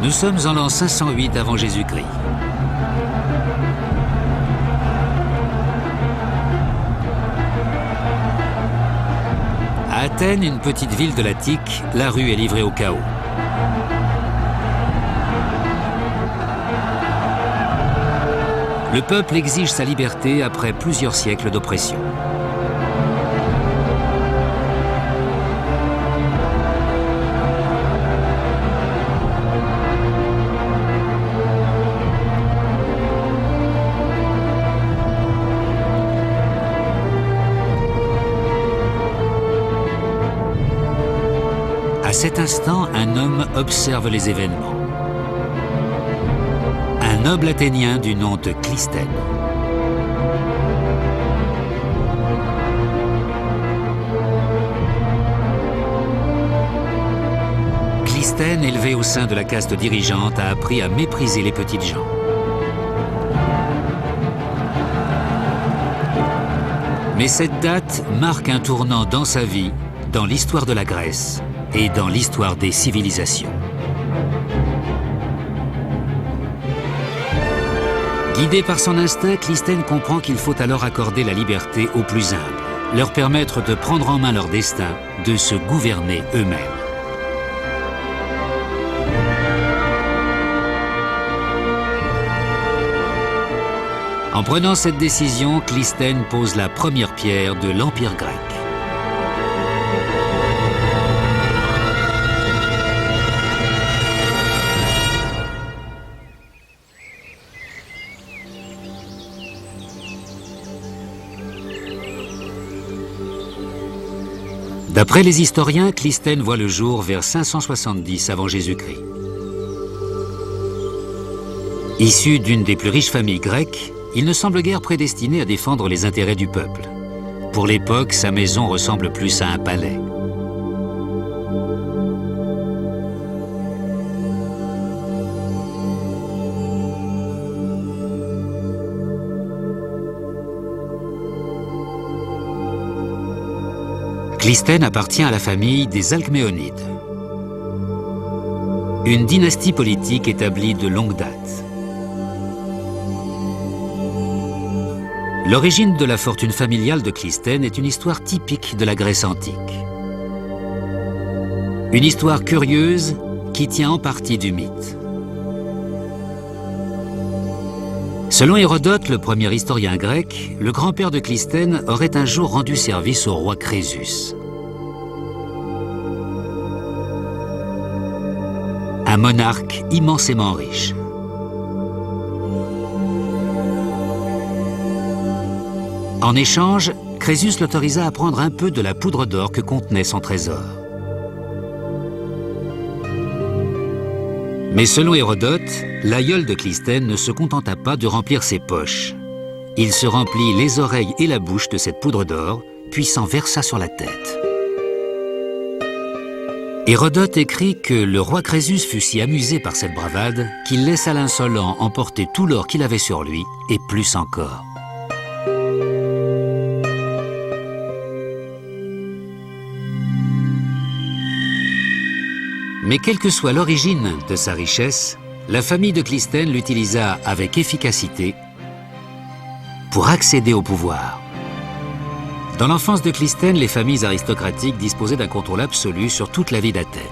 Nous sommes en l'an 508 avant Jésus-Christ. À Athènes, une petite ville de l'Attique, la rue est livrée au chaos. Le peuple exige sa liberté après plusieurs siècles d'oppression. À cet instant, un homme observe les événements. Un noble athénien du nom de Clisthène. Clisthène, élevé au sein de la caste dirigeante, a appris à mépriser les petites gens. Mais cette date marque un tournant dans sa vie, dans l'histoire de la Grèce et dans l'histoire des civilisations. Guidé par son instinct, Clisthène comprend qu'il faut alors accorder la liberté aux plus humbles, leur permettre de prendre en main leur destin, de se gouverner eux-mêmes. En prenant cette décision, Clisthène pose la première pierre de l'Empire grec. D'après les historiens, Clisthène voit le jour vers 570 avant Jésus-Christ. Issu d'une des plus riches familles grecques, il ne semble guère prédestiné à défendre les intérêts du peuple. Pour l'époque, sa maison ressemble plus à un palais. Clisthène appartient à la famille des Alcméonides, une dynastie politique établie de longue date. L'origine de la fortune familiale de Clisthène est une histoire typique de la Grèce antique. Une histoire curieuse qui tient en partie du mythe. Selon Hérodote, le premier historien grec, le grand-père de Clisthène aurait un jour rendu service au roi Crésus. Un monarque immensément riche. En échange, Crésus l'autorisa à prendre un peu de la poudre d'or que contenait son trésor. Mais selon Hérodote, l'aïeul de Clisthène ne se contenta pas de remplir ses poches. Il se remplit les oreilles et la bouche de cette poudre d'or, puis s'en versa sur la tête. Hérodote écrit que le roi Crésus fut si amusé par cette bravade qu'il laissa l'insolent emporter tout l'or qu'il avait sur lui, et plus encore. Mais quelle que soit l'origine de sa richesse, la famille de Clisthène l'utilisa avec efficacité pour accéder au pouvoir. Dans l'enfance de Clisthène, les familles aristocratiques disposaient d'un contrôle absolu sur toute la vie d'Athènes.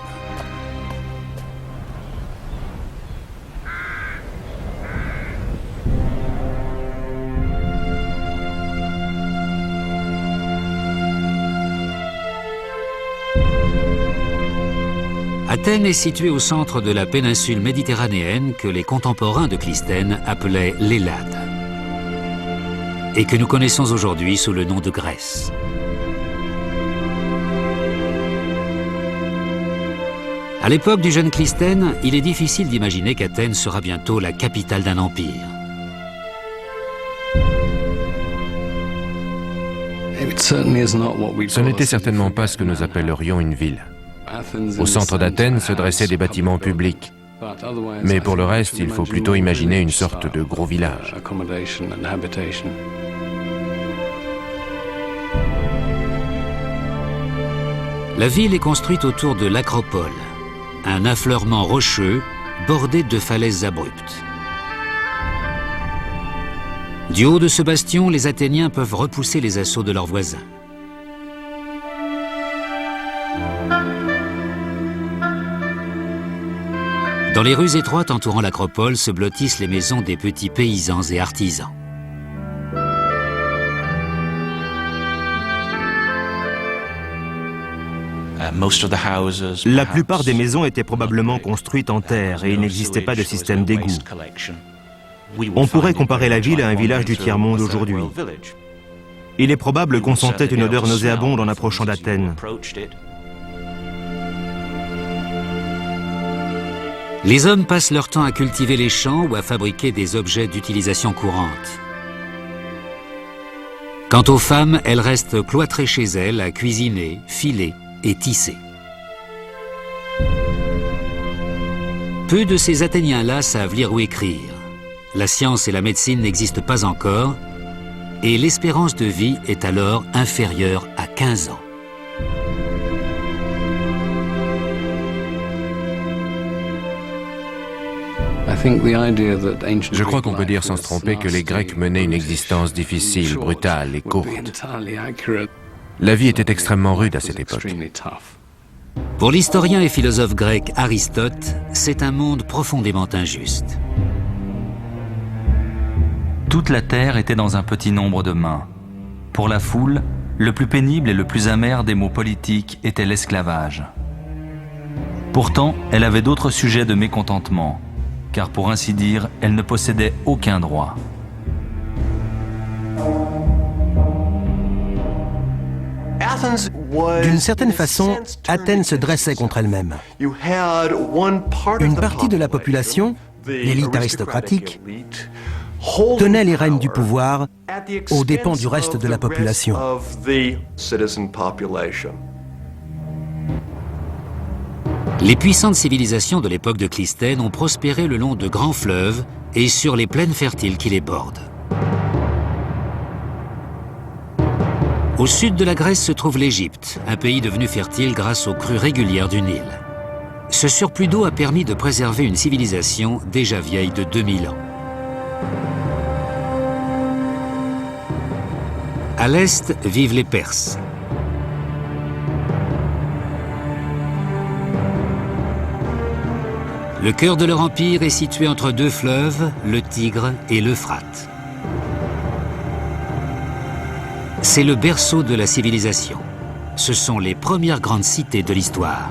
Athènes est située au centre de la péninsule méditerranéenne que les contemporains de Clisthène appelaient l'Hellade et que nous connaissons aujourd'hui sous le nom de Grèce. À l'époque du jeune Clisthène, il est difficile d'imaginer qu'Athènes sera bientôt la capitale d'un empire. Ce n'était certainement pas ce que nous appellerions une ville. Au centre d'Athènes se dressaient des bâtiments publics. Mais pour le reste, il faut plutôt imaginer une sorte de gros village. La ville est construite autour de l'Acropole, un affleurement rocheux bordée de falaises abruptes. Du haut de ce bastion, les Athéniens peuvent repousser les assauts de leurs voisins. Dans les rues étroites entourant l'acropole se blottissent les maisons des petits paysans et artisans. La plupart des maisons étaient probablement construites en terre et il n'existait pas de système d'égout. On pourrait comparer la ville à un village du tiers-monde aujourd'hui. Il est probable qu'on sentait une odeur nauséabonde en approchant d'Athènes. Les hommes passent leur temps à cultiver les champs ou à fabriquer des objets d'utilisation courante. Quant aux femmes, elles restent cloîtrées chez elles à cuisiner, filer et tisser. Peu de ces Athéniens-là savent lire ou écrire. La science et la médecine n'existent pas encore et l'espérance de vie est alors inférieure à 15 ans. Je crois qu'on peut dire sans se tromper que les Grecs menaient une existence difficile, brutale et courte. La vie était extrêmement rude à cette époque. Pour l'historien et philosophe grec Aristote, c'est un monde profondément injuste. Toute la terre était dans un petit nombre de mains. Pour la foule, le plus pénible et le plus amer des maux politiques était l'esclavage. Pourtant, elle avait d'autres sujets de mécontentement, car pour ainsi dire, elle ne possédait aucun droit. D'une certaine façon, Athènes se dressait contre elle-même. Une partie de la population, l'élite aristocratique, tenait les rênes du pouvoir aux dépens du reste de la population. Les puissantes civilisations de l'époque de Clisthène ont prospéré le long de grands fleuves et sur les plaines fertiles qui les bordent. Au sud de la Grèce se trouve l'Égypte, un pays devenu fertile grâce aux crues régulières du Nil. Ce surplus d'eau a permis de préserver une civilisation déjà vieille de 2000 ans. À l'est vivent les Perses. Le cœur de leur empire est situé entre deux fleuves, le Tigre et l'Euphrate. C'est le berceau de la civilisation. Ce sont les premières grandes cités de l'histoire.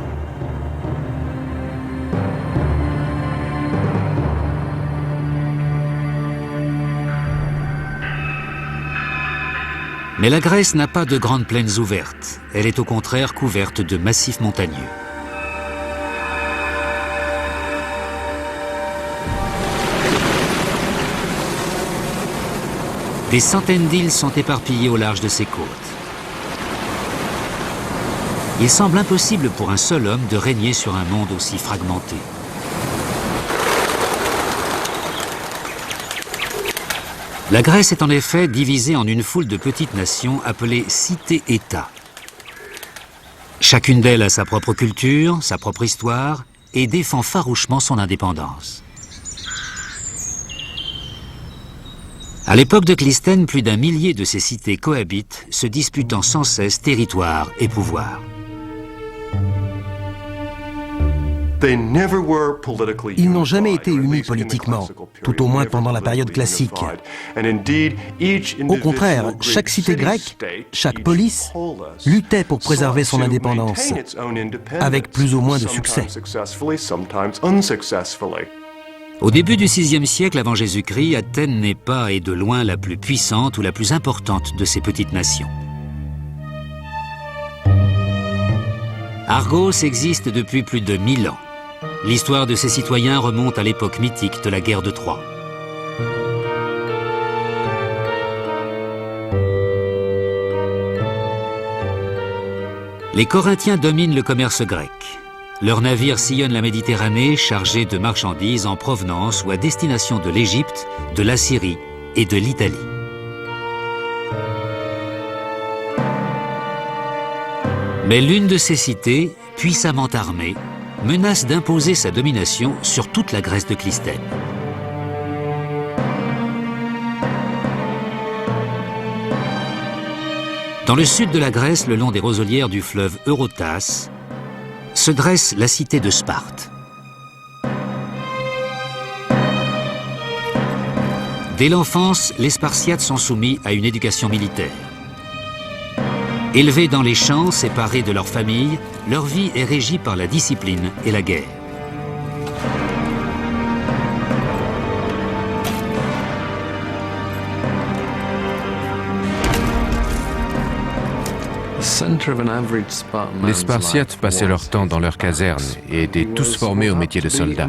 Mais la Grèce n'a pas de grandes plaines ouvertes. Elle est au contraire couverte de massifs montagneux. Des centaines d'îles sont éparpillées au large de ses côtes. Il semble impossible pour un seul homme de régner sur un monde aussi fragmenté. La Grèce est en effet divisée en une foule de petites nations appelées cités-États. Chacune d'elles a sa propre culture, sa propre histoire et défend farouchement son indépendance. À l'époque de Clisthène, plus d'1 millier de ces cités cohabitent, se disputant sans cesse territoire et pouvoir. Ils n'ont jamais été unis politiquement, tout au moins pendant la période classique. Au contraire, chaque cité grecque, chaque polis, luttait pour préserver son indépendance, avec plus ou moins de succès. Au début du VIe siècle avant Jésus-Christ, Athènes n'est pas et de loin la plus puissante ou la plus importante de ces petites nations. Argos existe depuis plus de 1000 ans. L'histoire de ses citoyens remonte à l'époque mythique de la guerre de Troie. Les Corinthiens dominent le commerce grec. Leurs navires sillonnent la Méditerranée chargés de marchandises en provenance ou à destination de l'Égypte, de la Syrie et de l'Italie. Mais l'une de ces cités, puissamment armée, menace d'imposer sa domination sur toute la Grèce de Clisthène. Dans le sud de la Grèce, le long des roselières du fleuve Eurotas, se dresse la cité de Sparte. Dès l'enfance, les Spartiates sont soumis à une éducation militaire. Élevés dans les champs, séparés de leur famille, leur vie est régie par la discipline et la guerre. Les Spartiates passaient leur temps dans leur caserne et étaient tous formés au métier de soldats.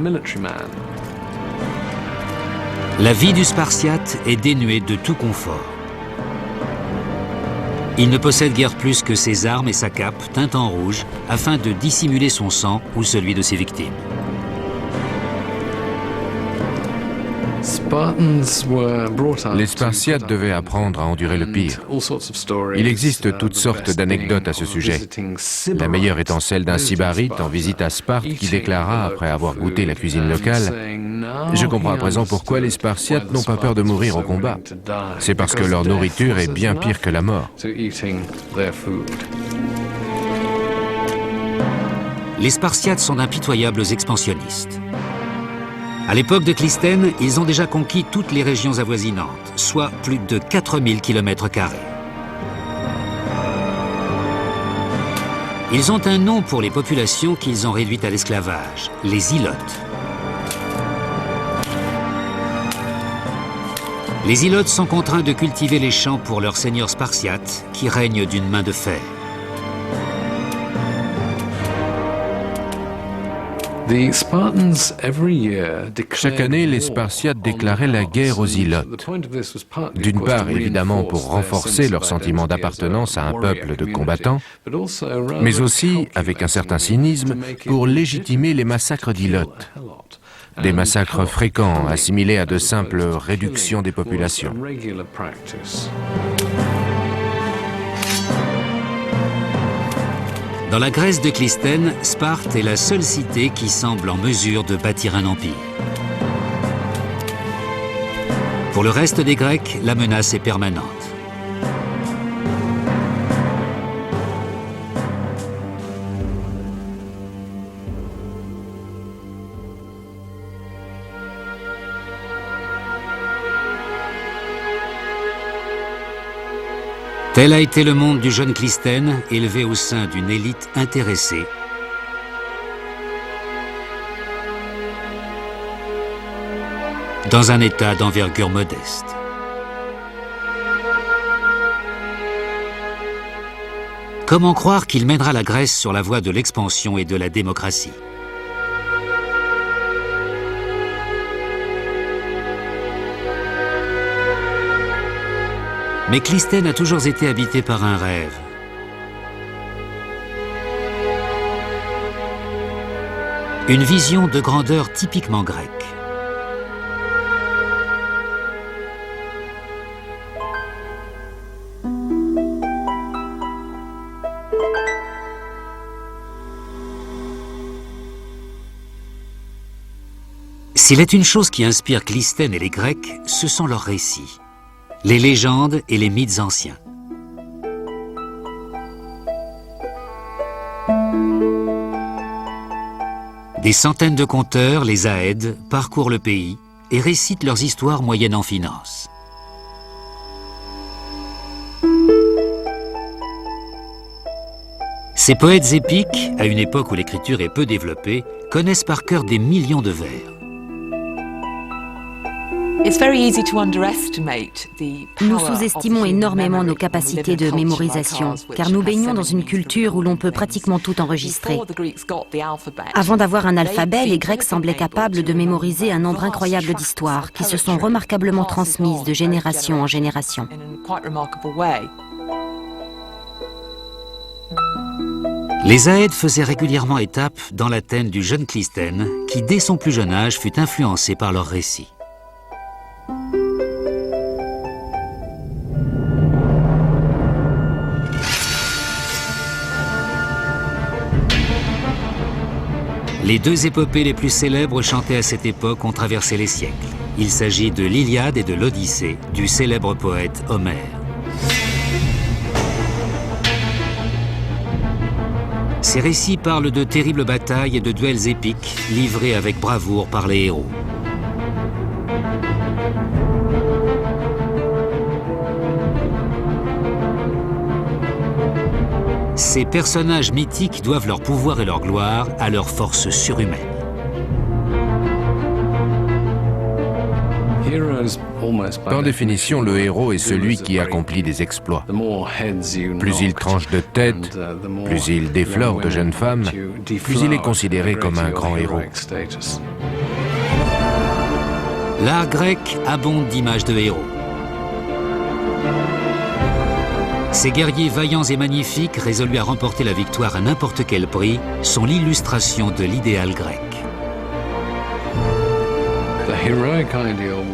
La vie du Spartiate est dénuée de tout confort. Il ne possède guère plus que ses armes et sa cape teinte en rouge afin de dissimuler son sang ou celui de ses victimes. Les Spartiates devaient apprendre à endurer le pire. Il existe toutes sortes d'anecdotes à ce sujet. La meilleure étant celle d'un sybarite en visite à Sparte qui déclara, après avoir goûté la cuisine locale, « Je comprends à présent pourquoi les Spartiates n'ont pas peur de mourir au combat. C'est parce que leur nourriture est bien pire que la mort. » Les Spartiates sont d'impitoyables expansionnistes. À l'époque de Clisthène, ils ont déjà conquis toutes les régions avoisinantes, soit plus de 4000 km². Ils ont un nom pour les populations qu'ils ont réduites à l'esclavage, les Ilotes. Les Ilotes sont contraints de cultiver les champs pour leurs seigneurs spartiates, qui règnent d'une main de fer. Chaque année, les Spartiates déclaraient la guerre aux Ilotes. D'une part, évidemment, pour renforcer leur sentiment d'appartenance à un peuple de combattants, mais aussi, avec un certain cynisme, pour légitimer les massacres d'Ilotes. Des massacres fréquents, assimilés à de simples réductions des populations. Dans la Grèce de Clisthène, Sparte est la seule cité qui semble en mesure de bâtir un empire. Pour le reste des Grecs, la menace est permanente. Tel a été le monde du jeune Clisthène, élevé au sein d'une élite intéressée. Dans un état d'envergure modeste. Comment croire qu'il mènera la Grèce sur la voie de l'expansion et de la démocratie ? Mais Clisthène a toujours été habité par un rêve. Une vision de grandeur typiquement grecque. S'il est une chose qui inspire Clisthène et les Grecs, ce sont leurs récits. Les légendes et les mythes anciens. Des centaines de conteurs, les Aèdes, parcourent le pays et récitent leurs histoires moyennant finance. Ces poètes épiques, à une époque où l'écriture est peu développée, connaissent par cœur des millions de vers. Nous sous-estimons énormément nos capacités de mémorisation, car nous baignons dans une culture où l'on peut pratiquement tout enregistrer. Avant d'avoir un alphabet, les Grecs semblaient capables de mémoriser un nombre incroyable d'histoires qui se sont remarquablement transmises de génération en génération. Les Aèdes faisaient régulièrement étape dans l'Athènes du jeune Clisthène, qui dès son plus jeune âge fut influencé par leurs récits. Les deux épopées les plus célèbres chantées à cette époque ont traversé les siècles. Il s'agit de l'Iliade et de l'Odyssée du célèbre poète Homère. Ces récits parlent de terribles batailles et de duels épiques livrés avec bravoure par les héros. Ces personnages mythiques doivent leur pouvoir et leur gloire à leur force surhumaine. Par définition, le héros est celui qui accomplit des exploits. Plus il tranche de tête, plus il déflore de jeunes femmes, plus il est considéré comme un grand héros. L'art grec abonde d'images de héros. Ces guerriers vaillants et magnifiques, résolus à remporter la victoire à n'importe quel prix, sont l'illustration de l'idéal grec.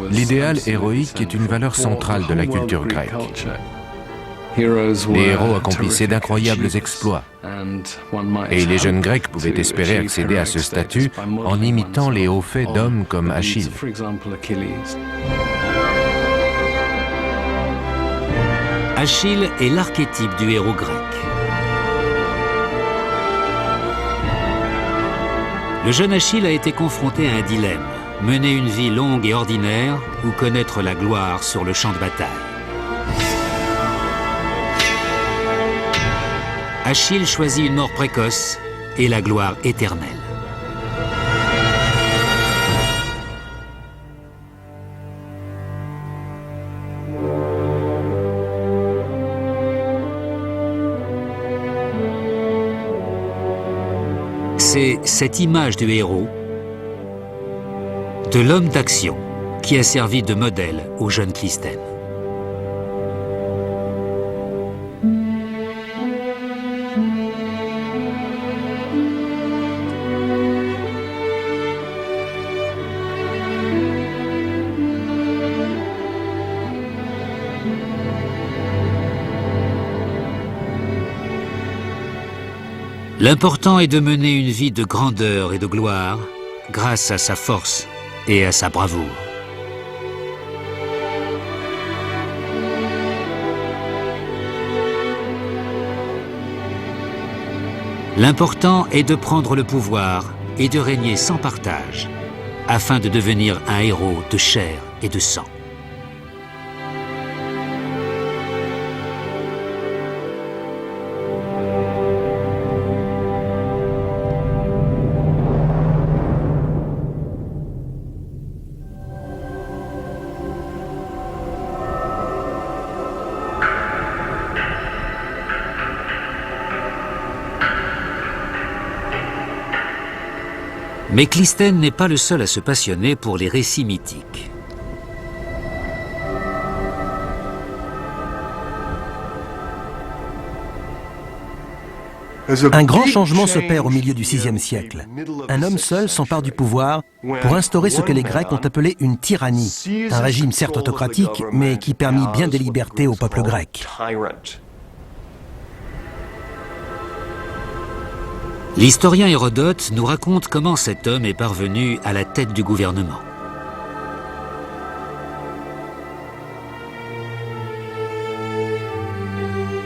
L'idéal héroïque est une valeur centrale de la culture grecque. Les héros accomplissaient d'incroyables exploits. Et les jeunes Grecs pouvaient espérer accéder à ce statut en imitant les hauts faits d'hommes comme Achille. Achille est l'archétype du héros grec. Le jeune Achille a été confronté à un dilemme, mener une vie longue et ordinaire ou connaître la gloire sur le champ de bataille. Achille choisit une mort précoce et la gloire éternelle. C'est cette image du héros, de l'homme d'action, qui a servi de modèle au jeune Clisthène. L'important est de mener une vie de grandeur et de gloire grâce à sa force et à sa bravoure. L'important est de prendre le pouvoir et de régner sans partage, afin de devenir un héros de chair et de sang. Mais Clisthène n'est pas le seul à se passionner pour les récits mythiques. Un grand changement s'opère au milieu du VIe siècle. Un homme seul s'empare du pouvoir pour instaurer ce que les Grecs ont appelé une tyrannie, un régime certes autocratique, mais qui permit bien des libertés au peuple grec. L'historien Hérodote nous raconte comment cet homme est parvenu à la tête du gouvernement.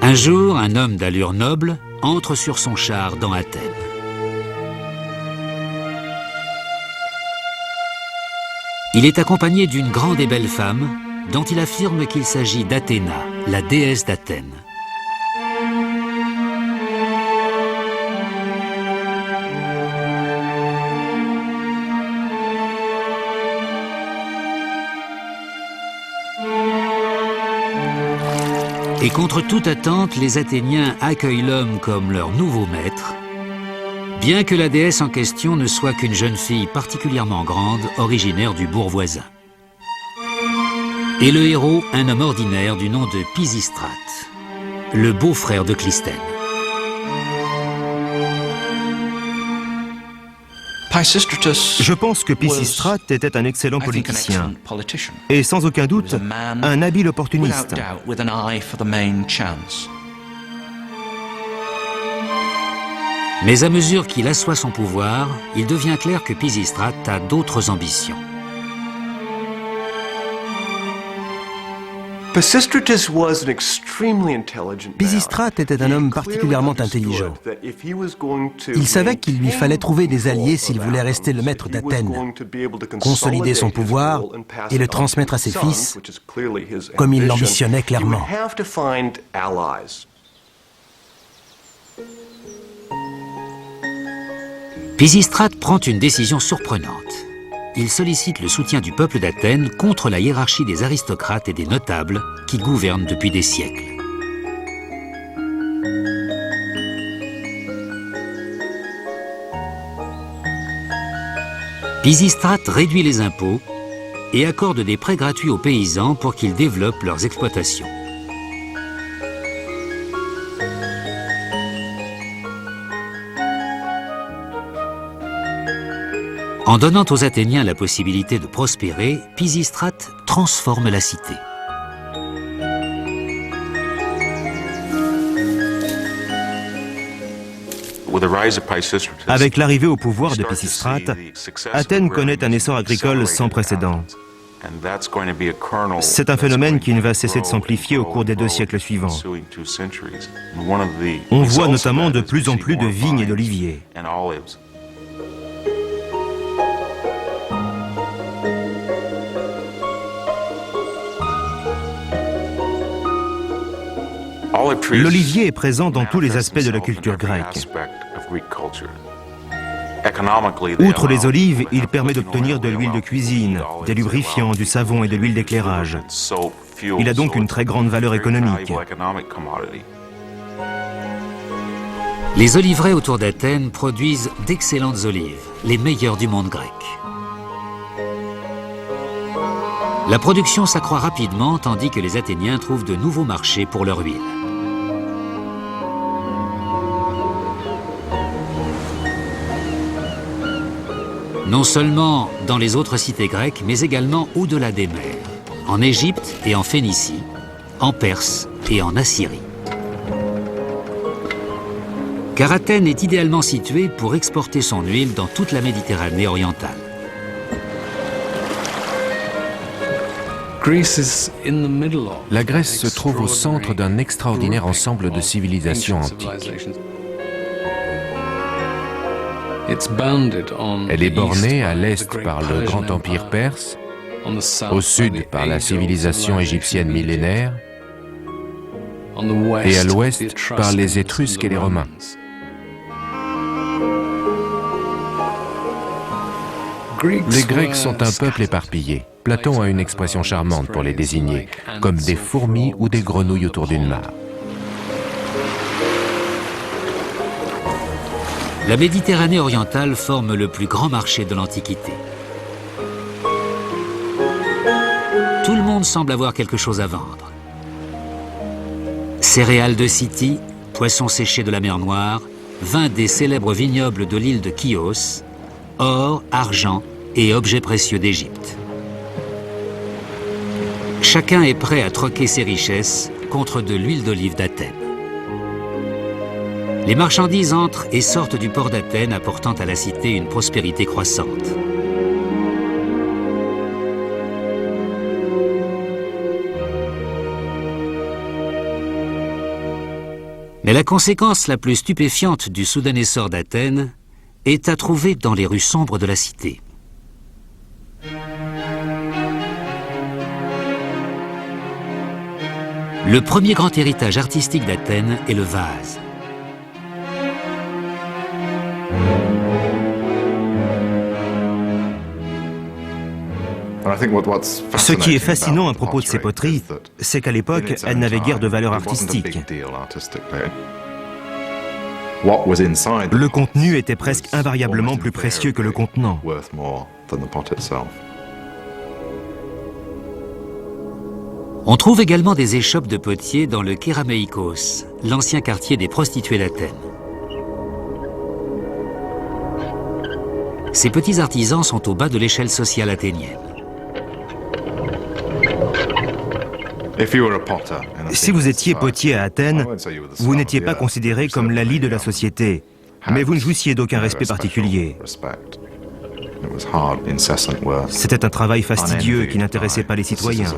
Un jour, un homme d'allure noble entre sur son char dans Athènes. Il est accompagné d'une grande et belle femme dont il affirme qu'il s'agit d'Athéna, la déesse d'Athènes. Et contre toute attente, les Athéniens accueillent l'homme comme leur nouveau maître, bien que la déesse en question ne soit qu'une jeune fille particulièrement grande, originaire du bourg voisin. Et le héros, un homme ordinaire du nom de Pisistrate, le beau-frère de Clisthène. Je pense que Pisistrate était un excellent politicien et sans aucun doute un habile opportuniste. Mais à mesure qu'il assoit son pouvoir, il devient clair que Pisistrate a d'autres ambitions. Pisistrate était un homme particulièrement intelligent. Il savait qu'il lui fallait trouver des alliés s'il voulait rester le maître d'Athènes, consolider son pouvoir et le transmettre à ses fils, comme il l'ambitionnait clairement. Pisistrate prend une décision surprenante. Il sollicite le soutien du peuple d'Athènes contre la hiérarchie des aristocrates et des notables qui gouvernent depuis des siècles. Pisistrate réduit les impôts et accorde des prêts gratuits aux paysans pour qu'ils développent leurs exploitations. En donnant aux Athéniens la possibilité de prospérer, Pisistrate transforme la cité. Avec l'arrivée au pouvoir de Pisistrate, Athènes connaît un essor agricole sans précédent. C'est un phénomène qui ne va cesser de s'amplifier au cours des 2 siècles suivants. On voit notamment de plus en plus de vignes et d'oliviers. L'olivier est présent dans tous les aspects de la culture grecque. Outre les olives, il permet d'obtenir de l'huile de cuisine, des lubrifiants, du savon et de l'huile d'éclairage. Il a donc une très grande valeur économique. Les oliveraies autour d'Athènes produisent d'excellentes olives, les meilleures du monde grec. La production s'accroît rapidement tandis que les Athéniens trouvent de nouveaux marchés pour leur huile. Non seulement dans les autres cités grecques, mais également au-delà des mers, en Égypte et en Phénicie, en Perse et en Assyrie. Car Athènes est idéalement située pour exporter son huile dans toute la Méditerranée orientale. La Grèce se trouve au centre d'un extraordinaire ensemble de civilisations antiques. Elle est bornée à l'est par le grand empire perse, au sud par la civilisation égyptienne millénaire et à l'ouest par les Étrusques et les Romains. Les Grecs sont un peuple éparpillé. Platon a une expression charmante pour les désigner, comme des fourmis ou des grenouilles autour d'une mare. La Méditerranée orientale forme le plus grand marché de l'Antiquité. Tout le monde semble avoir quelque chose à vendre. Céréales de Scythie, poissons séchés de la mer Noire, vin des célèbres vignobles de l'île de Chios, or, argent et objets précieux d'Égypte. Chacun est prêt à troquer ses richesses contre de l'huile d'olive d'Athènes. Les marchandises entrent et sortent du port d'Athènes, apportant à la cité une prospérité croissante. Mais la conséquence la plus stupéfiante du soudain essor d'Athènes est à trouver dans les rues sombres de la cité. Le premier grand héritage artistique d'Athènes est le vase. Ce qui est fascinant à propos de ces poteries, c'est qu'à l'époque, elles n'avaient guère de valeur artistique. Le contenu était presque invariablement plus précieux que le contenant. On trouve également des échoppes de potiers dans le Kerameikos, l'ancien quartier des prostituées d'Athènes. Ces petits artisans sont au bas de l'échelle sociale athénienne. Si vous étiez potier à Athènes, vous n'étiez pas considéré comme l'ali de la société. Mais vous ne jouissiez d'aucun respect particulier. C'était un travail fastidieux qui n'intéressait pas les citoyens.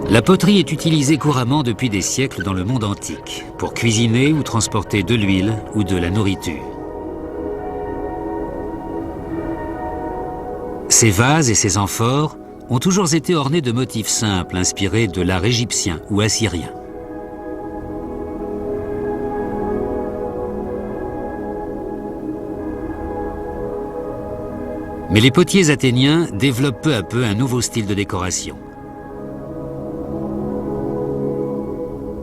La poterie est utilisée couramment depuis des siècles dans le monde antique, pour cuisiner ou transporter de l'huile ou de la nourriture. Ces vases et ces amphores ont toujours été ornés de motifs simples inspirés de l'art égyptien ou assyrien. Mais les potiers athéniens développent peu à peu un nouveau style de décoration.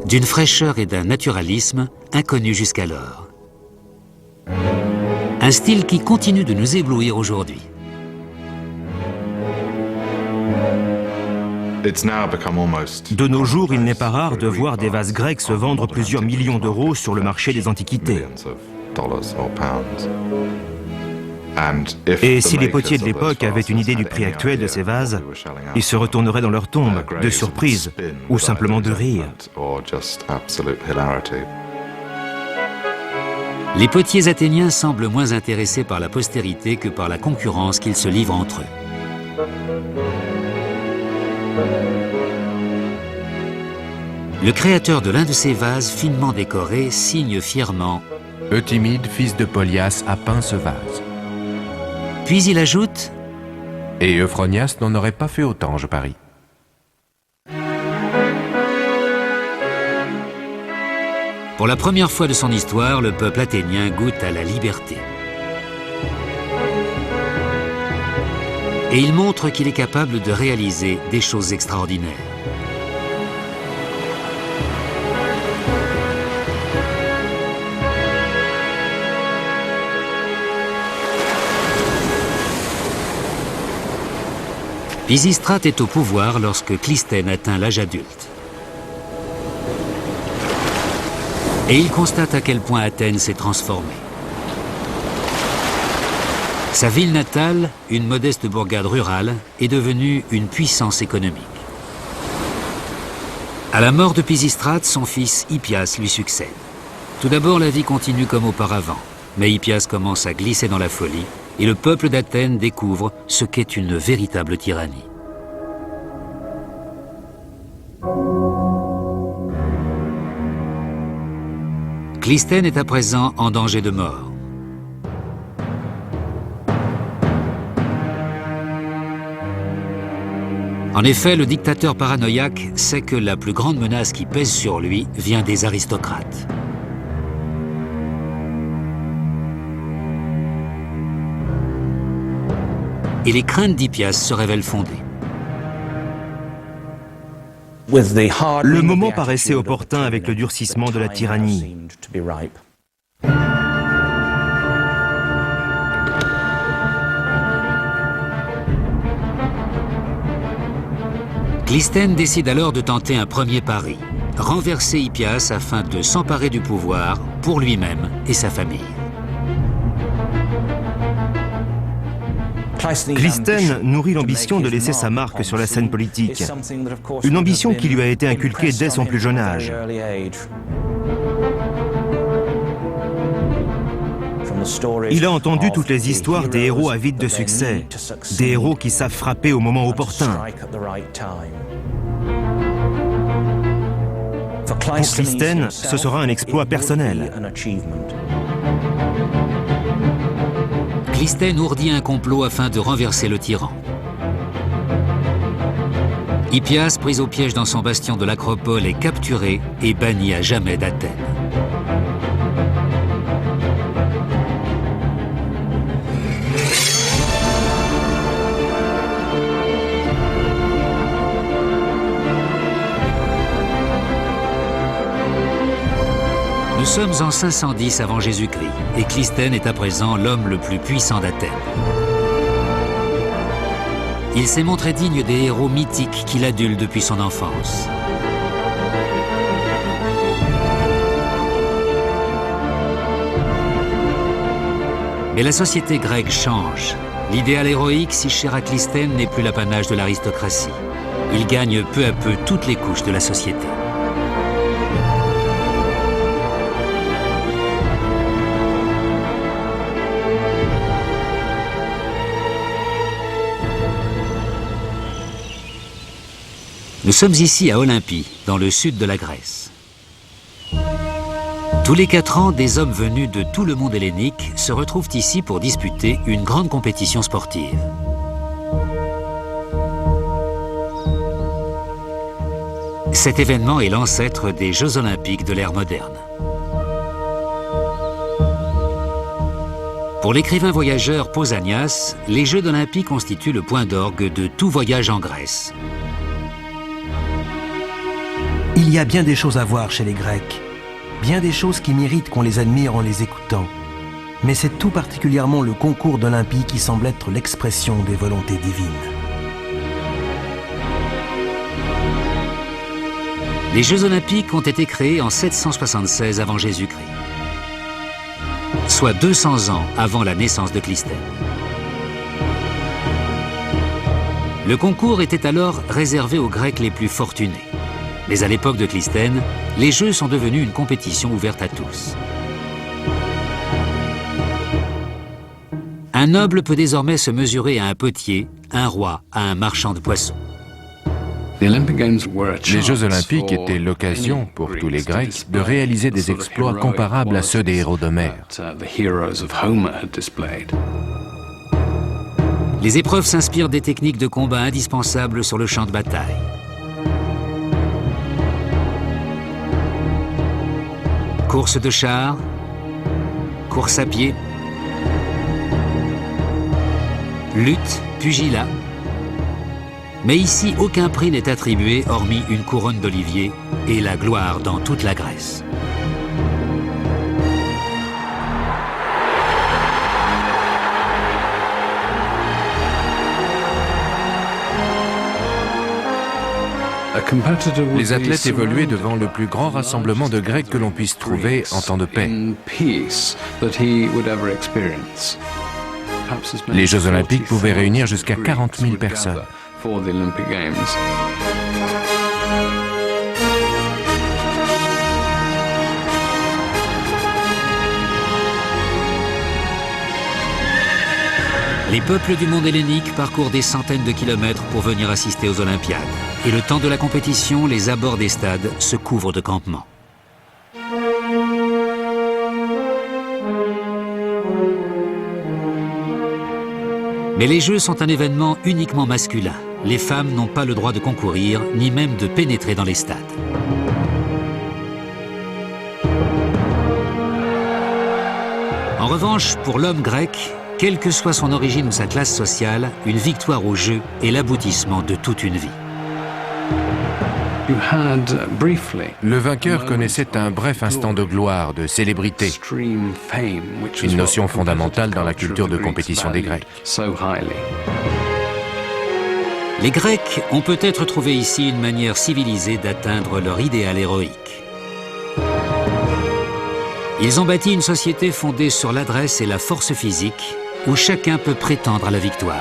D'une fraîcheur et d'un naturalisme inconnus jusqu'alors. Un style qui continue de nous éblouir aujourd'hui. De nos jours, il n'est pas rare de voir des vases grecs se vendre plusieurs millions d'euros sur le marché des antiquités. Et si les potiers de l'époque avaient une idée du prix actuel de ces vases, ils se retourneraient dans leur tombe, de surprise, ou simplement de rire. Les potiers athéniens semblent moins intéressés par la postérité que par la concurrence qu'ils se livrent entre eux. Le créateur de l'un de ces vases finement décorés signe fièrement « Eutimide, fils de Polias, a peint ce vase. » Puis il ajoute « Et Euphronias n'en aurait pas fait autant, je parie. » Pour la première fois de son histoire, le peuple athénien goûte à la liberté. Et il montre qu'il est capable de réaliser des choses extraordinaires. Pisistrate est au pouvoir lorsque Clisthène atteint l'âge adulte. Et il constate à quel point Athènes s'est transformée. Sa ville natale, une modeste bourgade rurale, est devenue une puissance économique. À la mort de Pisistrate, son fils Hippias lui succède. Tout d'abord, la vie continue comme auparavant, mais Hippias commence à glisser dans la folie et le peuple d'Athènes découvre ce qu'est une véritable tyrannie. Clisthène est à présent en danger de mort. En effet, le dictateur paranoïaque sait que la plus grande menace qui pèse sur lui vient des aristocrates. Et les craintes d'Hippias se révèlent fondées. Le moment paraissait opportun avec le durcissement de la tyrannie. Clisthène décide alors de tenter un premier pari, renverser Hippias afin de s'emparer du pouvoir pour lui-même et sa famille. Clisthène nourrit l'ambition de laisser sa marque sur la scène politique, une ambition qui lui a été inculquée dès son plus jeune âge. Il a entendu toutes les histoires des héros avides de succès, des héros qui savent frapper au moment opportun. Pour Clisthène, ce sera un exploit personnel. Clisthène ourdit un complot afin de renverser le tyran. Hippias, pris au piège dans son bastion de l'Acropole, est capturé et banni à jamais d'Athènes. Nous sommes en 510 avant Jésus-Christ et Clisthène est à présent l'homme le plus puissant d'Athènes. Il s'est montré digne des héros mythiques qu'il adule depuis son enfance. Mais la société grecque change. L'idéal héroïque, si cher à Clisthène, n'est plus l'apanage de l'aristocratie. Il gagne peu à peu toutes les couches de la société. Nous sommes ici à Olympie, dans le sud de la Grèce. Tous les 4 ans, des hommes venus de tout le monde hellénique se retrouvent ici pour disputer une grande compétition sportive. Cet événement est l'ancêtre des Jeux olympiques de l'ère moderne. Pour l'écrivain voyageur Pausanias, les Jeux d'Olympie constituent le point d'orgue de tout voyage en Grèce. Il y a bien des choses à voir chez les Grecs, bien des choses qui méritent qu'on les admire en les écoutant. Mais c'est tout particulièrement le concours d'Olympie qui semble être l'expression des volontés divines. Les Jeux olympiques ont été créés en 776 avant Jésus-Christ, soit 200 ans avant la naissance de Clisthène. Le concours était alors réservé aux Grecs les plus fortunés. Mais à l'époque de Clisthène, les Jeux sont devenus une compétition ouverte à tous. Un noble peut désormais se mesurer à un potier, un roi à un marchand de poissons. Les Jeux olympiques étaient l'occasion pour tous les Grecs de réaliser des exploits comparables à ceux des héros d'Homère. Les épreuves s'inspirent des techniques de combat indispensables sur le champ de bataille. Course de chars, course à pied, lutte, pugilat. Mais ici, aucun prix n'est attribué hormis une couronne d'olivier et la gloire dans toute la Grèce. Les athlètes évoluaient devant le plus grand rassemblement de Grecs que l'on puisse trouver en temps de paix. Les Jeux olympiques pouvaient réunir jusqu'à 40 000 personnes. Les peuples du monde hellénique parcourent des centaines de kilomètres pour venir assister aux Olympiades. Et le temps de la compétition, les abords des stades se couvrent de campements. Mais les Jeux sont un événement uniquement masculin. Les femmes n'ont pas le droit de concourir, ni même de pénétrer dans les stades. En revanche, pour l'homme grec, quelle que soit son origine ou sa classe sociale, une victoire aux Jeux est l'aboutissement de toute une vie. Le vainqueur connaissait un bref instant de gloire, de célébrité, une notion fondamentale dans la culture de compétition des Grecs. Les Grecs ont peut-être trouvé ici une manière civilisée d'atteindre leur idéal héroïque. Ils ont bâti une société fondée sur l'adresse et la force physique, où chacun peut prétendre à la victoire.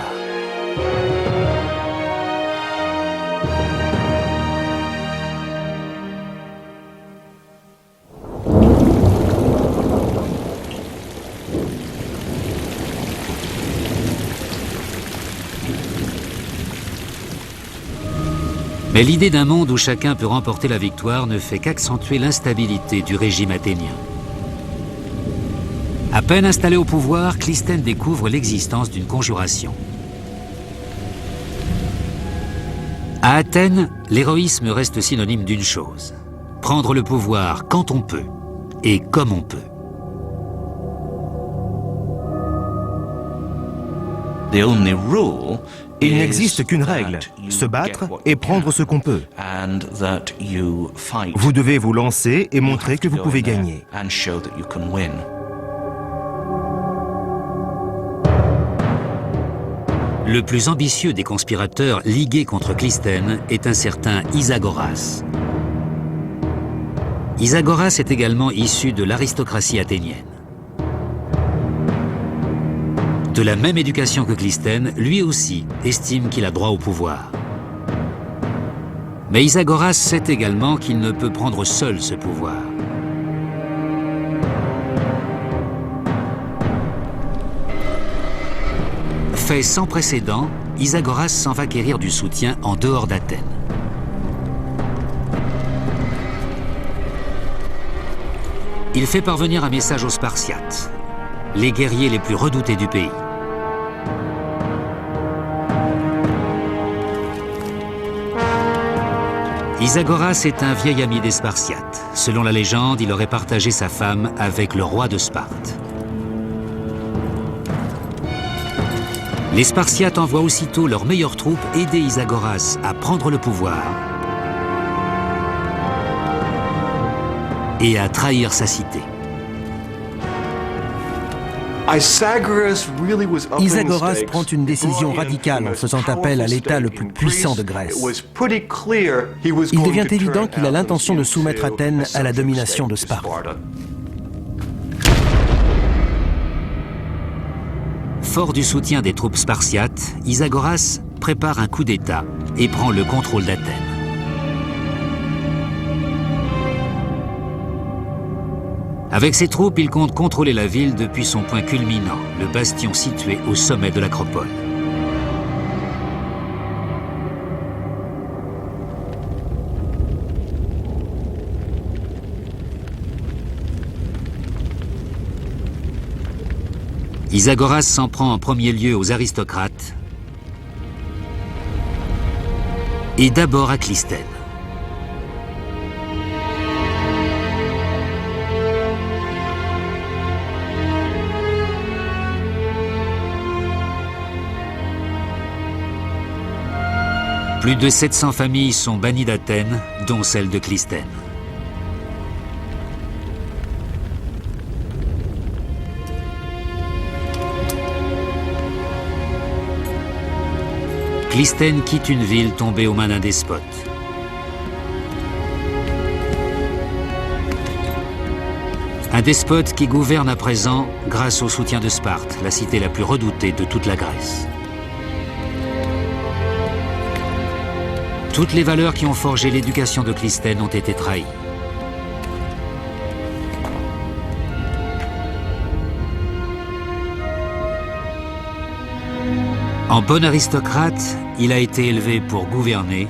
Mais l'idée d'un monde où chacun peut remporter la victoire ne fait qu'accentuer l'instabilité du régime athénien. À peine installé au pouvoir, Clisthène découvre l'existence d'une conjuration. À Athènes, l'héroïsme reste synonyme d'une chose: prendre le pouvoir quand on peut et comme on peut. Il n'existe qu'une règle, se battre et prendre ce qu'on peut. Vous devez vous lancer et montrer que vous pouvez gagner. Le plus ambitieux des conspirateurs ligués contre Clisthène est un certain Isagoras. Isagoras est également issu de l'aristocratie athénienne. De la même éducation que Clisthène, lui aussi estime qu'il a droit au pouvoir. Mais Isagoras sait également qu'il ne peut prendre seul ce pouvoir. Fait sans précédent, Isagoras s'en va quérir du soutien en dehors d'Athènes. il fait parvenir un message aux Spartiates, les guerriers les plus redoutés du pays. Isagoras est un vieil ami des Spartiates. Selon la légende, il aurait partagé sa femme avec le roi de Sparte. Les Spartiates envoient aussitôt leurs meilleures troupes aider Isagoras à prendre le pouvoir et à trahir sa cité. Isagoras prend une décision radicale en faisant appel à l'État le plus puissant de Grèce. Il devient évident qu'il a l'intention de soumettre Athènes à la domination de Sparte. Fort du soutien des troupes spartiates, Isagoras prépare un coup d'État et prend le contrôle d'Athènes. Avec ses troupes, il compte contrôler la ville depuis son point culminant, le bastion situé au sommet de l'acropole. Isagoras s'en prend en premier lieu aux aristocrates et d'abord à Clystène. Plus de 700 familles sont bannies d'Athènes, dont celle de Clystène. Clystène quitte une ville tombée aux mains d'un despote. Un despote qui gouverne à présent grâce au soutien de Sparte, la cité la plus redoutée de toute la Grèce. Toutes les valeurs qui ont forgé l'éducation de Clystène ont été trahies. En bon aristocrate, il a été élevé pour gouverner,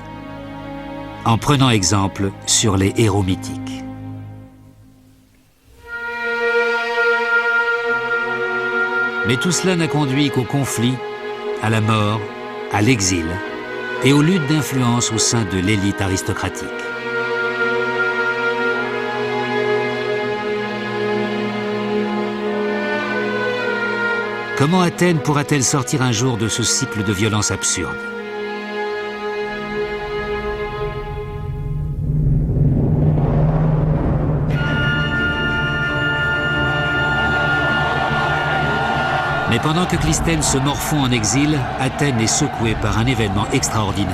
en prenant exemple sur les héros mythiques. Mais tout cela n'a conduit qu'au conflit, à la mort, à l'exil et aux luttes d'influence au sein de l'élite aristocratique. Comment Athènes pourra-t-elle sortir un jour de ce cycle de violence absurde? Mais pendant que Clystène se morfond en exil, Athènes est secouée par un événement extraordinaire.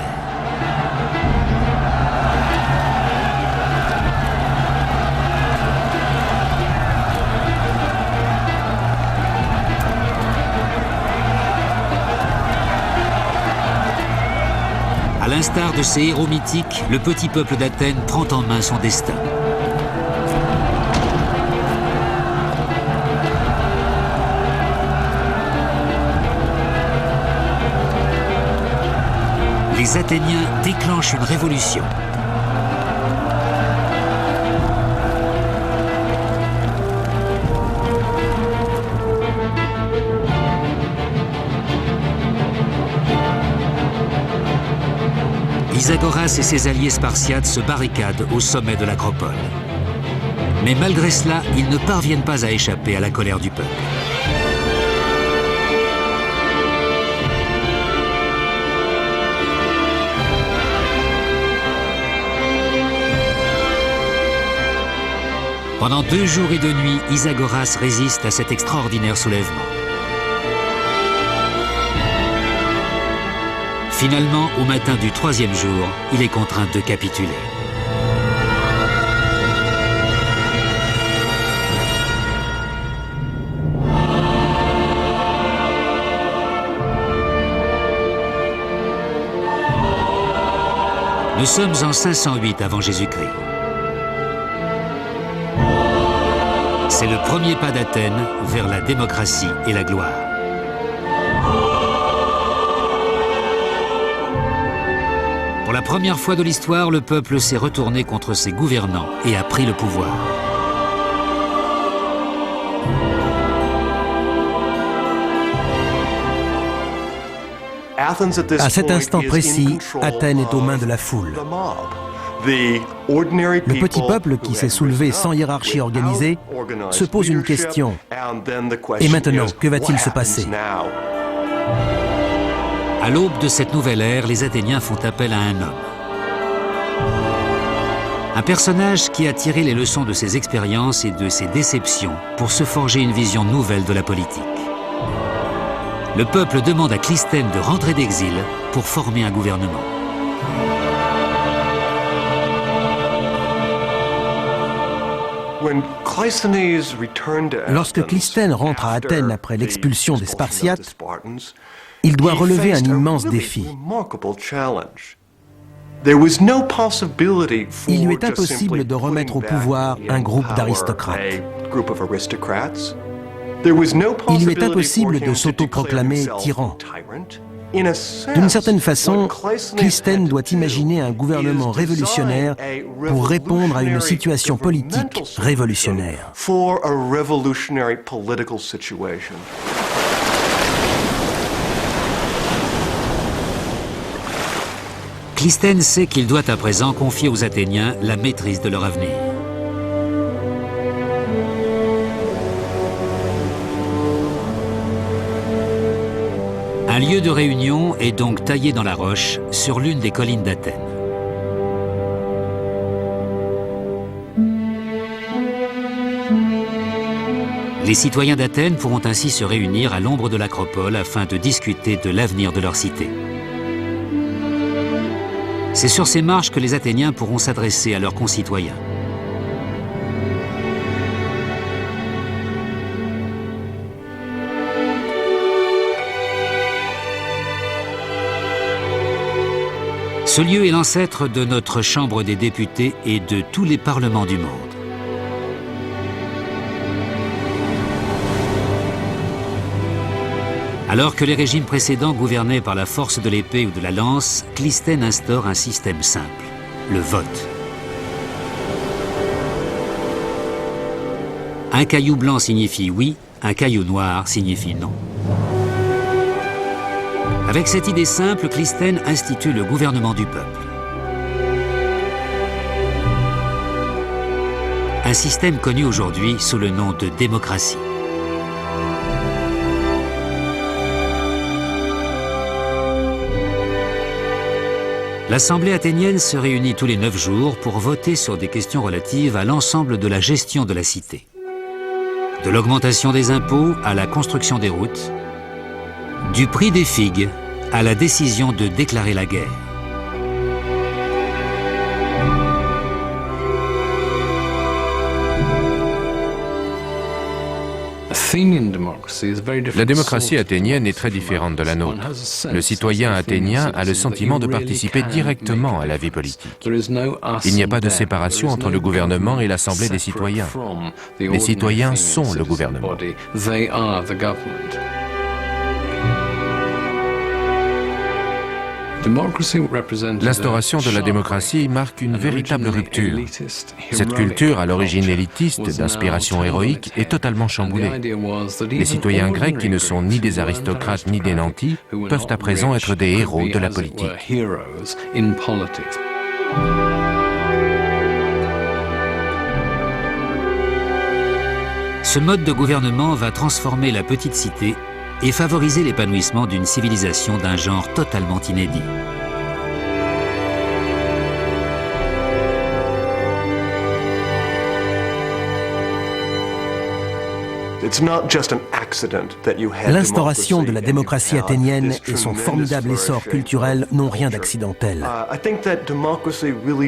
À l'instar de ces héros mythiques, le petit peuple d'Athènes prend en main son destin. Les Athéniens déclenchent une révolution. Isagoras et ses alliés spartiates se barricadent au sommet de l'acropole. Mais malgré cela, ils ne parviennent pas à échapper à la colère du peuple. Pendant 2 jours et 2 nuits, Isagoras résiste à cet extraordinaire soulèvement. Finalement, au matin du 3e jour, il est contraint de capituler. Nous sommes en 508 avant Jésus-Christ. C'est le premier pas d'Athènes vers la démocratie et la gloire. Pour la première fois de l'histoire, le peuple s'est retourné contre ses gouvernants et a pris le pouvoir. À cet instant précis, Athènes est aux mains de la foule. Le petit peuple qui s'est soulevé sans hiérarchie organisée se pose une question. Et maintenant, que va-t-il se passer? À l'aube de cette nouvelle ère, les Athéniens font appel à un homme. Un personnage qui a tiré les leçons de ses expériences et de ses déceptions pour se forger une vision nouvelle de la politique. Le peuple demande à Clisthène de rentrer d'exil pour former un gouvernement. Lorsque Clisthène rentre à Athènes après l'expulsion des Spartiates, il doit relever un immense défi. Il lui est impossible de remettre au pouvoir un groupe d'aristocrates. Il lui est impossible de s'autoproclamer tyran. D'une certaine façon, Clisthène doit imaginer un gouvernement révolutionnaire pour répondre à une situation politique révolutionnaire. Clisthène sait qu'il doit à présent confier aux Athéniens la maîtrise de leur avenir. Un lieu de réunion est donc taillé dans la roche sur l'une des collines d'Athènes. Les citoyens d'Athènes pourront ainsi se réunir à l'ombre de l'acropole afin de discuter de l'avenir de leur cité. C'est sur ces marches que les Athéniens pourront s'adresser à leurs concitoyens. Ce lieu est l'ancêtre de notre Chambre des députés et de tous les parlements du monde. Alors que les régimes précédents gouvernaient par la force de l'épée ou de la lance, Clisthène instaure un système simple, le vote. Un caillou blanc signifie oui, un caillou noir signifie non. Avec cette idée simple, Clisthène institue le gouvernement du peuple. Un système connu aujourd'hui sous le nom de démocratie. L'Assemblée athénienne se réunit tous les 9 jours pour voter sur des questions relatives à l'ensemble de la gestion de la cité. De l'augmentation des impôts à la construction des routes, du prix des figues à la décision de déclarer la guerre. La démocratie athénienne est très différente de la nôtre. Le citoyen athénien a le sentiment de participer directement à la vie politique. Il n'y a pas de séparation entre le gouvernement et l'Assemblée des citoyens. Les citoyens sont le gouvernement. L'instauration de la démocratie marque une véritable rupture. Cette culture, à l'origine élitiste, d'inspiration héroïque, est totalement chamboulée. Les citoyens grecs, qui ne sont ni des aristocrates ni des nantis, peuvent à présent être des héros de la politique. Ce mode de gouvernement va transformer la petite cité et favoriser l'épanouissement d'une civilisation d'un genre totalement inédit. L'instauration de la démocratie athénienne et son formidable essor culturel n'ont rien d'accidentel.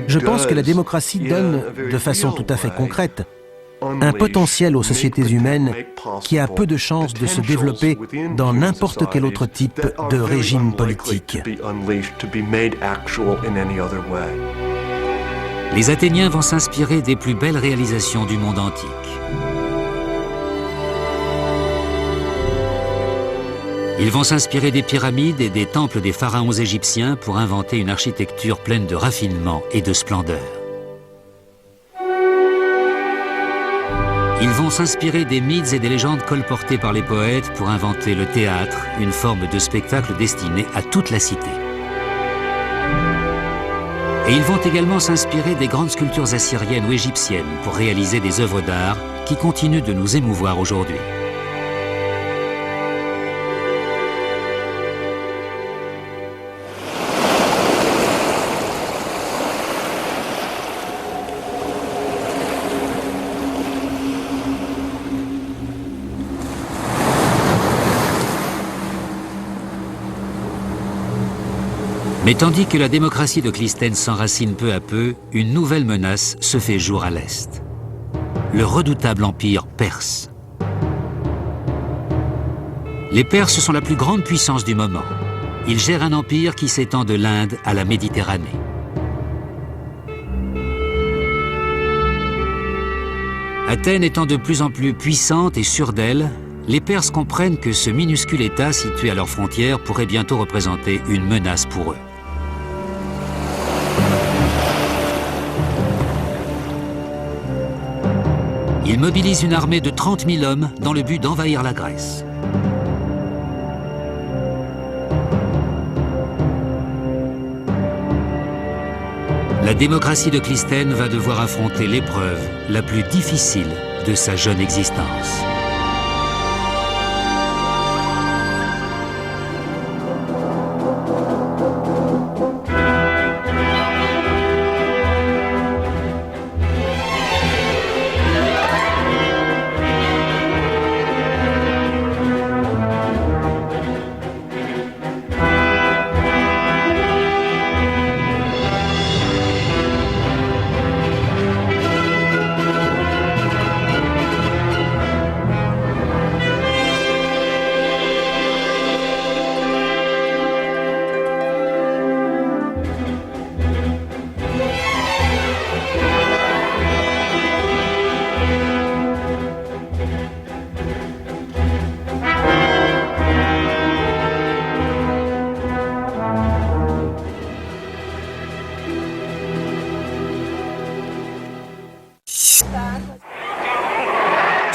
Je pense que la démocratie donne, de façon tout à fait concrète, un potentiel aux sociétés humaines qui a peu de chances de se développer dans n'importe quel autre type de régime politique. Les Athéniens vont s'inspirer des plus belles réalisations du monde antique. Ils vont s'inspirer des pyramides et des temples des pharaons égyptiens pour inventer une architecture pleine de raffinement et de splendeur. Ils vont s'inspirer des mythes et des légendes colportées par les poètes pour inventer le théâtre, une forme de spectacle destinée à toute la cité. Et ils vont également s'inspirer des grandes sculptures assyriennes ou égyptiennes pour réaliser des œuvres d'art qui continuent de nous émouvoir aujourd'hui. Mais tandis que la démocratie de Clystène s'enracine peu à peu, une nouvelle menace se fait jour à l'Est. Le redoutable empire perse. Les Perses sont la plus grande puissance du moment. Ils gèrent un empire qui s'étend de l'Inde à la Méditerranée. Athènes étant de plus en plus puissante et sûre d'elle, les Perses comprennent que ce minuscule État situé à leurs frontières pourrait bientôt représenter une menace pour eux. Ils mobilisent une armée de 30 000 hommes dans le but d'envahir la Grèce. La démocratie de Clystène va devoir affronter l'épreuve la plus difficile de sa jeune existence.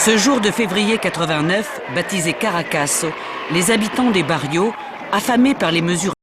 Ce jour de février 89, baptisé Caracasso, les habitants des barrios, affamés par les mesures